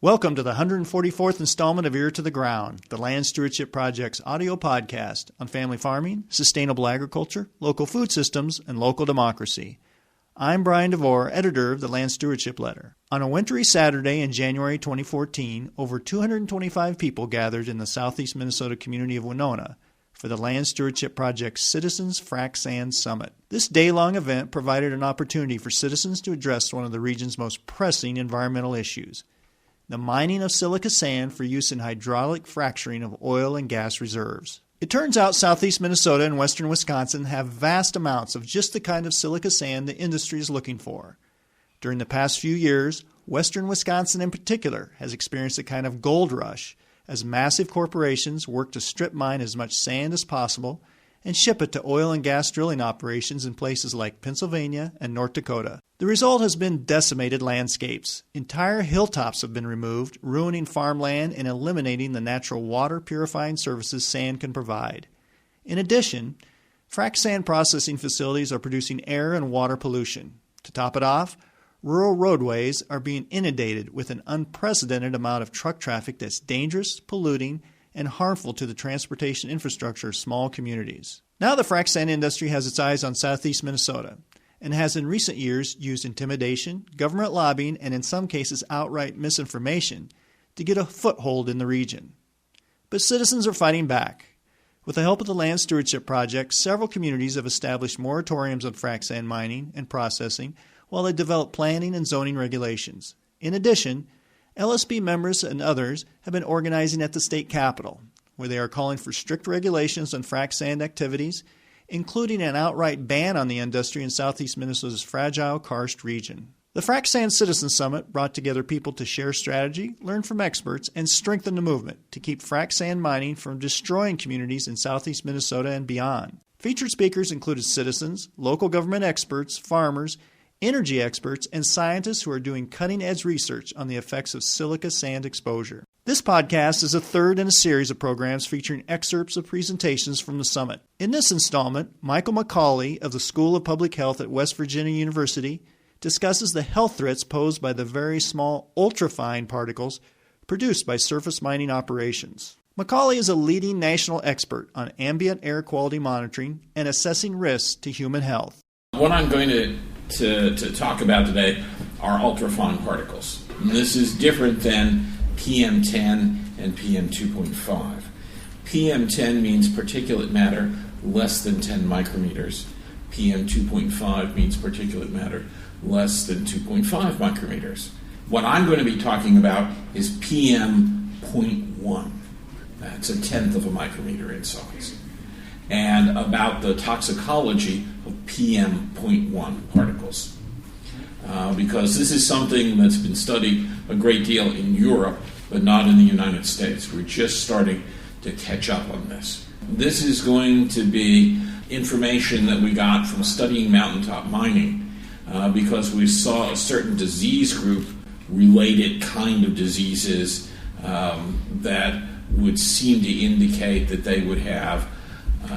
Welcome to the 144th installment of Ear to the Ground, the Land Stewardship Project's audio podcast on family farming, sustainable agriculture, local food systems, and local democracy. I'm Brian DeVore, editor of the Land Stewardship Letter. On a wintry Saturday in January 2014, over 225 people gathered in the southeast Minnesota community of Winona for the Land Stewardship Project's Citizens Frac Sand Summit. This day-long event provided an opportunity for citizens to address one of the region's most pressing environmental issues: the mining of silica sand for use in hydraulic fracturing of oil and gas reserves. It turns out southeast Minnesota and western Wisconsin have vast amounts of just the kind of silica sand the industry is looking for. During the past few years, western Wisconsin in particular has experienced a kind of gold rush as massive corporations work to strip mine as much sand as possible and ship it to oil and gas drilling operations in places like Pennsylvania and North Dakota. The result has been decimated landscapes. Entire hilltops have been removed, ruining farmland and eliminating the natural water purifying services sand can provide. In addition, frac sand processing facilities are producing air and water pollution. To top it off, rural roadways are being inundated with an unprecedented amount of truck traffic that's dangerous, polluting, and harmful to the transportation infrastructure of small communities. Now the frac sand industry has its eyes on southeast Minnesota and has in recent years used intimidation, government lobbying, and in some cases outright misinformation to get a foothold in the region. But citizens are fighting back. With the help of the Land Stewardship Project, several communities have established moratoriums on frac sand mining and processing while they develop planning and zoning regulations. In addition, LSP members and others have been organizing at the state capitol, where they are calling for strict regulations on frac sand activities, including an outright ban on the industry in southeast Minnesota's fragile karst region. The Frac Sand Citizens Summit brought together people to share strategy, learn from experts, and strengthen the movement to keep frac sand mining from destroying communities in southeast Minnesota and beyond. Featured speakers included citizens, local government experts, farmers, energy experts, and scientists who are doing cutting-edge research on the effects of silica sand exposure. This podcast is a third in a series of programs featuring excerpts of presentations from the summit. In this installment, Michael McCawley of the School of Public Health at West Virginia University discusses the health threats posed by the very small ultrafine particles produced by surface mining operations. McCawley is a leading national expert on ambient air quality monitoring and assessing risks to human health. What I'm going to talk about today are ultrafine particles. And this is different than PM10 and PM2.5. PM10 means particulate matter less than 10 micrometers. PM2.5 means particulate matter less than 2.5 micrometers. What I'm going to be talking about is PM.1. That's a tenth of a micrometer in size. And about the toxicology of PM.1 particles. Because this is something that's been studied a great deal in Europe, but not in the United States. We're just starting to catch up on this. This is going to be information that we got from studying mountaintop mining, because we saw a certain disease group, related kind of diseases, that would seem to indicate that they would have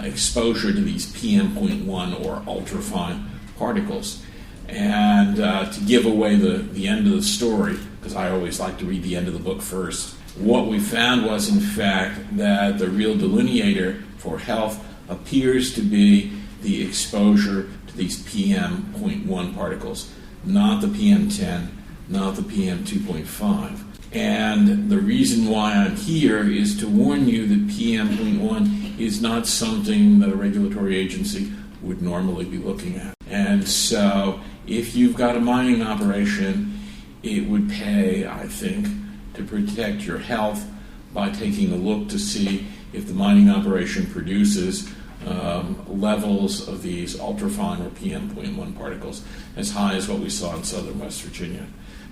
exposure to these PM.1 or ultrafine particles. And to give away the end of the story, because I always like to read the end of the book first, what we found was, in fact, that the real delineator for health appears to be the exposure to these PM.1 particles, not the PM10, not the PM2.5. And the reason why I'm here is to warn you that PM.1 is not something that a regulatory agency would normally be looking at. And so if you've got a mining operation, it would pay, I think, to protect your health by taking a look to see if the mining operation produces levels of these ultrafine or PM.1 particles as high as what we saw in southern West Virginia.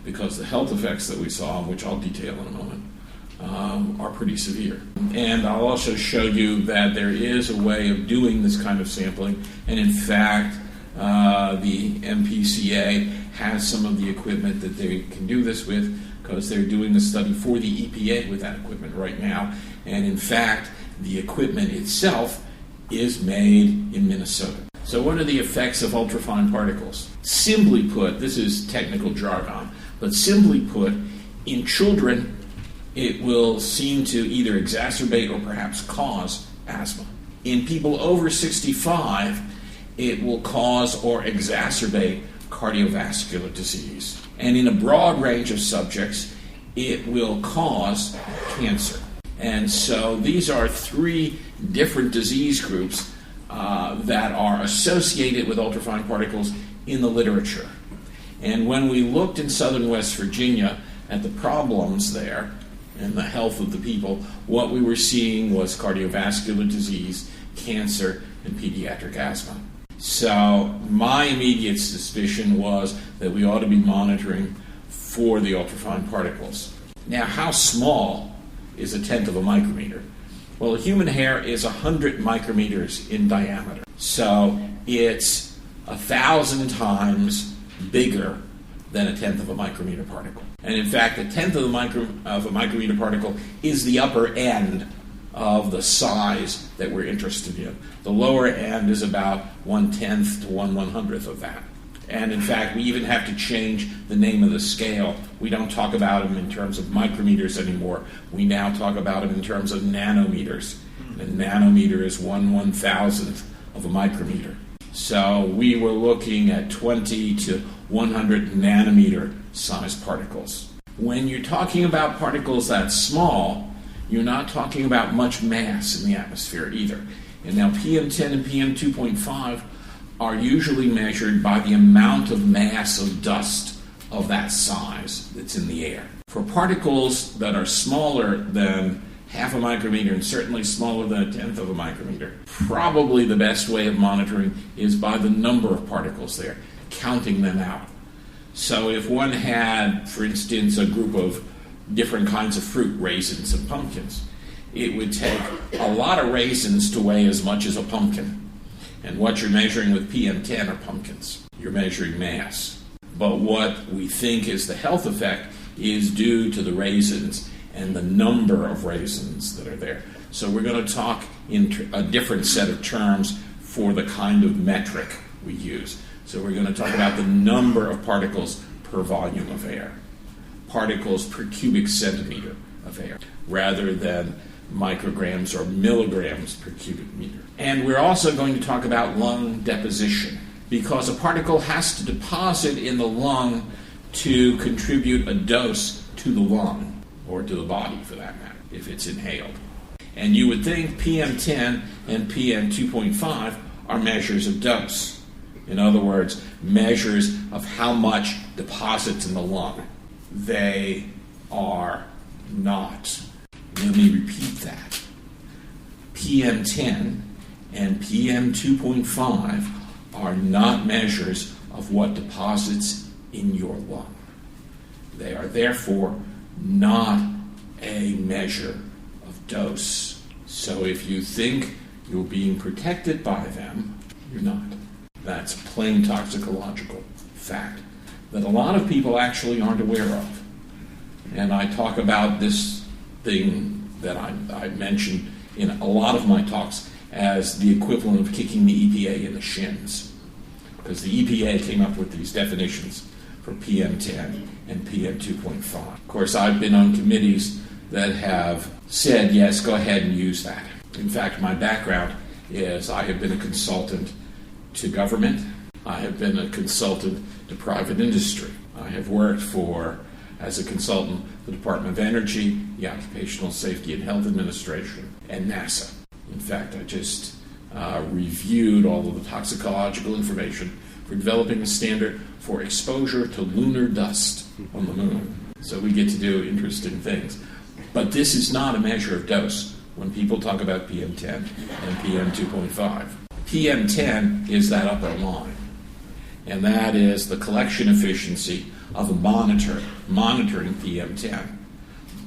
Because the health effects that we saw, which I'll detail in a moment, are pretty severe. And I'll also show you that there is a way of doing this kind of sampling, and in fact, the MPCA has some of the equipment that they can do this with, because they're doing a study for the EPA with that equipment right now. And in fact, the equipment itself is made in Minnesota. So what are the effects of ultrafine particles? Simply put, this is technical jargon, but simply put, In children, it will seem to either exacerbate or perhaps cause asthma. In people over 65, it will cause or exacerbate cardiovascular disease. And in a broad range of subjects, it will cause cancer. And so these are three different disease groups that are associated with ultrafine particles in the literature. And when we looked in southern West Virginia at the problems there and the health of the people, what we were seeing was cardiovascular disease, cancer, and pediatric asthma. So my immediate suspicion was that we ought to be monitoring for the ultrafine particles. Now, how small is 1/10 of a micrometer? Well, human hair is 100 micrometers in diameter. So it's 1,000 times bigger than 1/10 of a micrometer particle. And in fact, 1/10 of a micrometer particle is the upper end of the size that we're interested in. The lower end is about 1/10 to 1/100th of that. And in fact, we even have to change the name of the scale. We don't talk about them in terms of micrometers anymore. We now talk about them in terms of nanometers. And a nanometer is 1/1000th of a micrometer. So we were looking at 20 to 100 nanometer size particles. When you're talking about particles that small, you're not talking about much mass in the atmosphere either. And now PM10 and PM2.5 are usually measured by the amount of mass of dust of that size that's in the air. For particles that are smaller than half a micrometer and certainly smaller than 1/10 of a micrometer, probably the best way of monitoring is by the number of particles there, counting them out. So if one had, for instance, a group of different kinds of fruit, raisins and pumpkins, it would take a lot of raisins to weigh as much as a pumpkin. And what you're measuring with PM10 are pumpkins. You're measuring mass. But what we think is the health effect is due to the raisins and the number of raisins that are there. So we're going to talk in a different set of terms for the kind of metric we use. So we're going to talk about the number of particles per volume of air, particles per cubic centimeter of air, rather than micrograms or milligrams per cubic meter. And we're also going to talk about lung deposition, because a particle has to deposit in the lung to contribute a dose to the lung, or to the body for that matter, if it's inhaled. And you would think PM10 and PM2.5 are measures of dose. In other words, measures of how much deposits in the lung. They are not. Let me repeat that. PM10 and PM2.5 are not measures of what deposits in your lung. They are therefore not a measure of dose. So if you think you're being protected by them, you're not. That's plain toxicological fact that a lot of people actually aren't aware of. And I talk about this thing that I mentioned in a lot of my talks as the equivalent of kicking the EPA in the shins. Because the EPA came up with these definitions for PM10 and PM2.5. Of course, I've been on committees that have said, yes, go ahead and use that. In fact, my background is I have been a consultant to government. I have been a consultant to private industry. I have worked as a consultant, the Department of Energy, the Occupational Safety and Health Administration, and NASA. In fact, I just reviewed all of the toxicological information for developing a standard for exposure to lunar dust on the moon. So we get to do interesting things. But this is not a measure of dose when people talk about PM10 and PM2.5. PM10 is that upper line, and that is the collection efficiency of a monitor monitoring PM10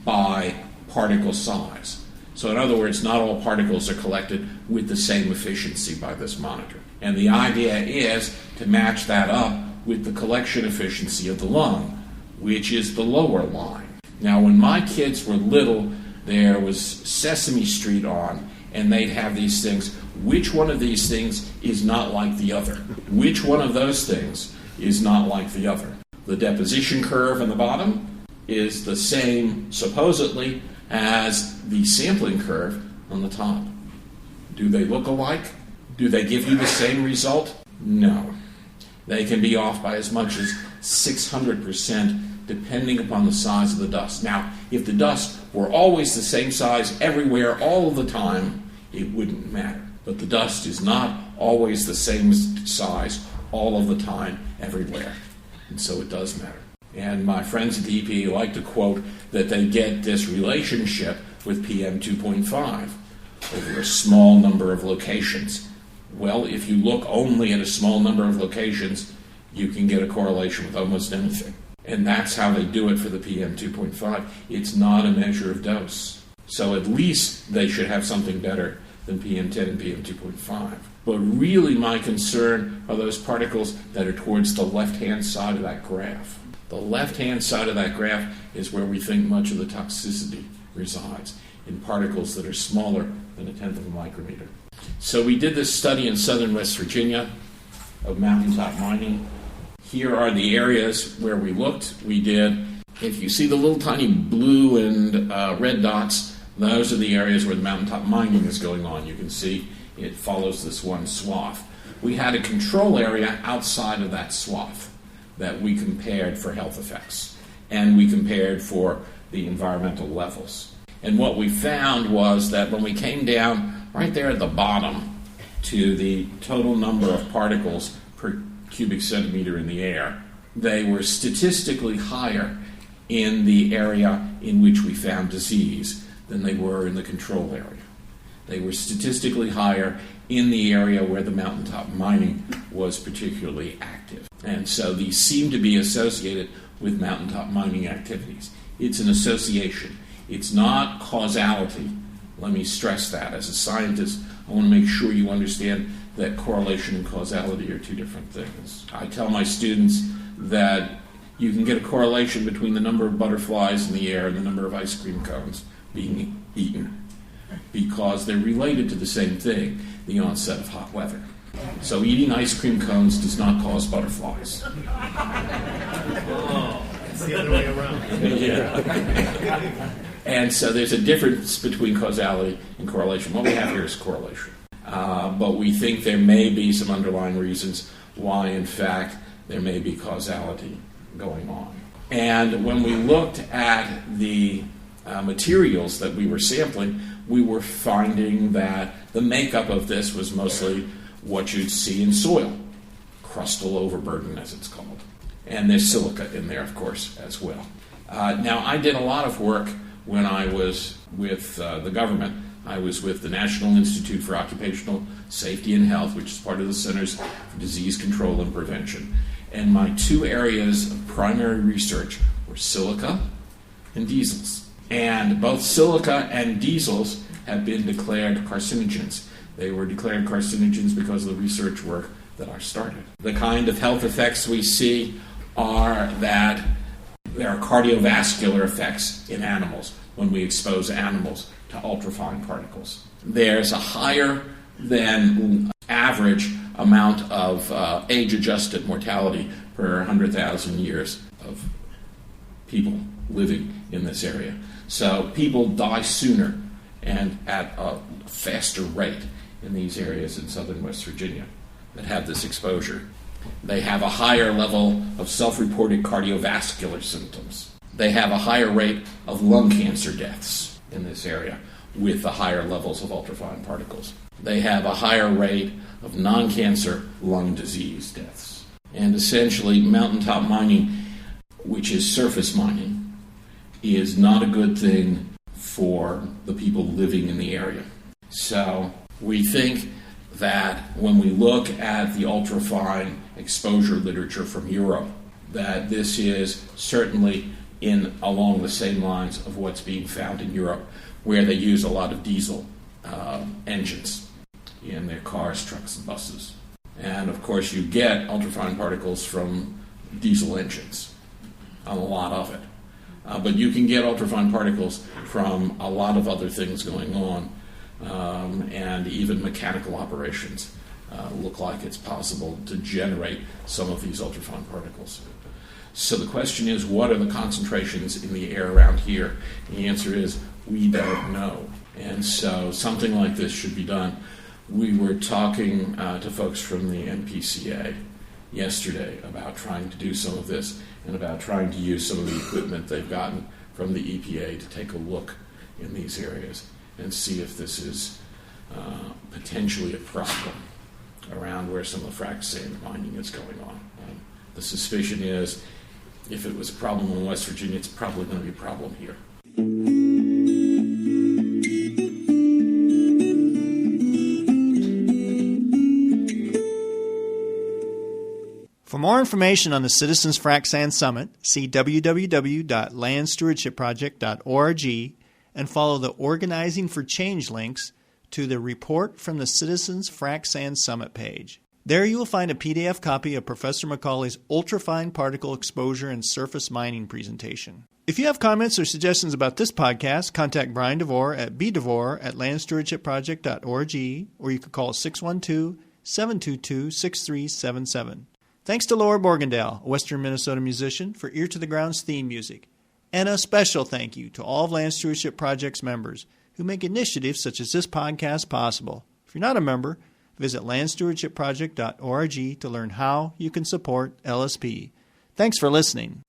by particle size. So in other words, not all particles are collected with the same efficiency by this monitor. And the idea is to match that up with the collection efficiency of the lung, which is the lower line. Now, when my kids were little, there was Sesame Street on, and they'd have these things. Which one of these things is not like the other? Which one of those things is not like the other? The deposition curve in the bottom is the same, supposedly, as the sampling curve on the top. Do they look alike? Do they give you the same result? No. They can be off by as much as 600%, depending upon the size of the dust. Now, if the dust were always the same size everywhere all of the time, it wouldn't matter. But the dust is not always the same size all of the time everywhere. And so it does matter. And my friends at the EPA like to quote that they get this relationship with PM 2.5 over a small number of locations. Well, if you look only at a small number of locations, you can get a correlation with almost anything. And that's how they do it for the PM 2.5. It's not a measure of dose. So at least they should have something better than PM 10 and PM 2.5. But really my concern are those particles that are towards the left-hand side of that graph. The left-hand side of that graph is where we think much of the toxicity resides, in particles that are smaller than 1/10 of a micrometer. So we did this study in southern West Virginia of mountaintop mining. Here are the areas where we looked. We did, if you see the little tiny blue and red dots, those are the areas where the mountaintop mining is going on. You can see it follows this one swath. We had a control area outside of that swath that we compared for health effects, and we compared for the environmental levels. And what we found was that when we came down right there at the bottom to the total number of particles per cubic centimeter in the air, they were statistically higher in the area in which we found disease than they were in the control area. They were statistically higher in the area where the mountaintop mining was particularly active. And so these seem to be associated with mountaintop mining activities. It's an association. It's not causality. Let me stress that. As a scientist, I want to make sure you understand that correlation and causality are two different things. I tell my students that you can get a correlation between the number of butterflies in the air and the number of ice cream cones being eaten, because they're related to the same thing, the onset of hot weather. So eating ice cream cones does not cause butterflies. Oh, it's the other way around. Yeah. And so there's a difference between causality and correlation. What we have here is correlation. But we think there may be some underlying reasons why, in fact, there may be causality going on. And when we looked at the materials that we were sampling, we were finding that the makeup of this was mostly what you'd see in soil, crustal overburden, as it's called. And there's silica in there, of course, as well. Now, I did a lot of work when I was with the government. I was with the National Institute for Occupational Safety and Health, which is part of the Centers for Disease Control and Prevention. And my two areas of primary research were silica and diesels. And both silica and diesels have been declared carcinogens. They were declared carcinogens because of the research work that I started. The kind of health effects we see are that there are cardiovascular effects in animals when we expose animals to ultrafine particles. There's a higher than average amount of age-adjusted mortality per 100,000 years of people living in this area. So people die sooner and at a faster rate in these areas in southern West Virginia that have this exposure. They have a higher level of self-reported cardiovascular symptoms. They have a higher rate of lung cancer deaths in this area with the higher levels of ultrafine particles. They have a higher rate of non-cancer lung disease deaths. And essentially, mountaintop mining, which is surface mining, is not a good thing for the people living in the area. So we think that when we look at the ultrafine exposure literature from Europe, that this is certainly along the same lines of what's being found in Europe, where they use a lot of diesel engines in their cars, trucks, and buses. And of course, you get ultrafine particles from diesel engines, a lot of it. But you can get ultrafine particles from a lot of other things going on, and even mechanical operations look like it's possible to generate some of these ultrafine particles. So the question is, what are the concentrations in the air around here? And the answer is, we don't know. And so something like this should be done. We were talking to folks from the NPCA yesterday about trying to do some of this and about trying to use some of the equipment they've gotten from the EPA to take a look in these areas and see if this is potentially a problem around where some of the frac sand mining is going on. The suspicion is, if it was a problem in West Virginia, it's probably going to be a problem here. For more information on the Citizens Frac Sand Summit, see www.landstewardshipproject.org and follow the Organizing for Change links to the Report from the Citizens Frac Sand Summit page. There you will find a PDF copy of Professor McCawley's ultrafine particle exposure and surface mining presentation. If you have comments or suggestions about this podcast, contact Brian DeVore at bdevore@landstewardshipproject.org, or you could call 612-722-6377. Thanks to Laura Borgendale, a Western Minnesota musician, for Ear to the Ground's theme music. And a special thank you to all of Land Stewardship Project's members who make initiatives such as this podcast possible. If you're not a member, visit landstewardshipproject.org to learn how you can support LSP. Thanks for listening.